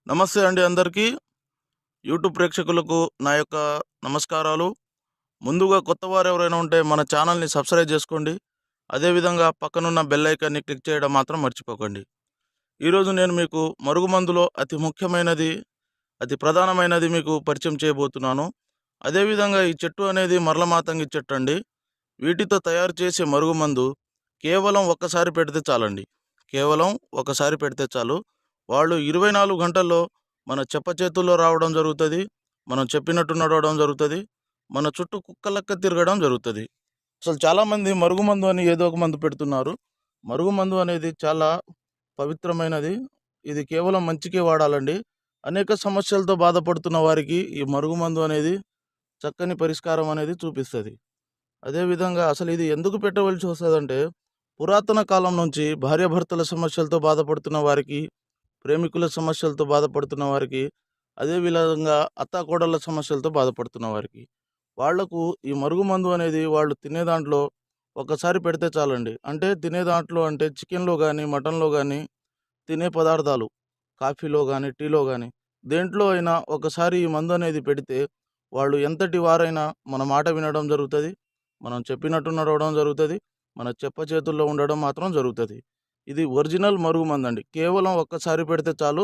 నమస్తే అండి అందరికీ. యూట్యూబ్ ప్రేక్షకులకు నా యొక్క నమస్కారాలు. ముందుగా కొత్తవారు ఎవరైనా ఉంటే మన ఛానల్ని సబ్స్క్రైబ్ చేసుకోండి. అదేవిధంగా పక్కనున్న బెల్ ఐకాన్ని క్లిక్ చేయడం మాత్రం మర్చిపోకండి. ఈరోజు నేను మీకు మరుగుమందులో అతి ముఖ్యమైనది, అతి ప్రధానమైనది మీకు పరిచయం చేయబోతున్నాను. అదేవిధంగా ఈ చెట్టు అనేది మరలమాతంగి చెట్టు అండి. వీటితో తయారు చేసే మరుగుమందు కేవలం ఒక్కసారి పెడితే చాలండి. కేవలం ఒకసారి పెడితే చాలు. వాళ్ళు 24 గంటల్లో మన చేతుల్లో రావడం జరుగుతుంది. మనం చెప్పినట్టు నడవడం జరుగుతుంది. మన చుట్టూ కుక్కలెక్క తిరగడం జరుగుతుంది. అసలు చాలామంది మరుగుమందు అని ఏదో ఒక మందు పెడుతున్నారు. మరుగుమందు అనేది చాలా పవిత్రమైనది. ఇది కేవలం మంచికే వాడాలండి. అనేక సమస్యలతో బాధపడుతున్న వారికి ఈ మరుగుమందు అనేది చక్కని పరిష్కారం అనేది చూపిస్తుంది. అదేవిధంగా అసలు ఇది ఎందుకు పెట్టవలసి వస్తుందంటే, పురాతన కాలం నుంచి భార్యాభర్తల సమస్యలతో బాధపడుతున్న వారికి, ప్రేమికుల సమస్యలతో బాధపడుతున్న వారికి, అదేవిధంగా అత్తాకోడళ్ళ సమస్యలతో బాధపడుతున్న వారికి, వాళ్లకు ఈ మరుగుమందు అనేది వాళ్ళు తినే దాంట్లో ఒకసారి పెడితే చాలండి. అంటే తినే దాంట్లో అంటే చికెన్లో కానీ, మటన్లో కానీ, తినే పదార్థాలు కాఫీలో కానీ, టీలో కానీ దేంట్లో అయినా ఒకసారి ఈ మందు అనేది పెడితే వాళ్ళు ఎంతటి వారైనా మన మాట వినడం జరుగుతుంది. మనం చెప్పినట్టు నడవడం జరుగుతుంది. మన చేతుల్లో ఉండడం మాత్రం జరుగుతుంది. ఇది ఒరిజినల్ మరుగుమందండి. కేవలం ఒక్కసారి పెడితే చాలు.